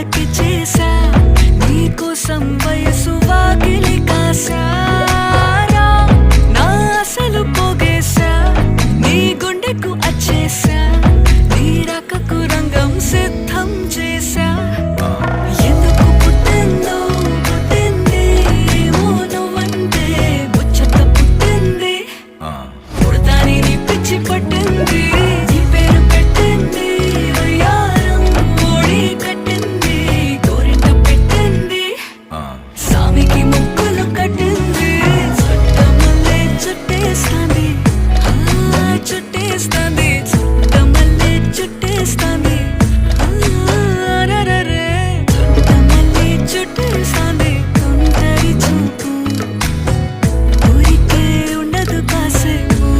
తలకి చేసా నీకోసం వయసు వాకిలి కాసారా నా అసలు పోగేశా నీ గుండెకు అచ్చేసా నీ రాకకు రంగం సిద్ధం చేసా ఎందుకు పుట్టిందో పుట్టింది ఏమో నువ్వంటే ముచ్చట పుట్టింది పుడతాని నీ పిచ్చి పట్టింది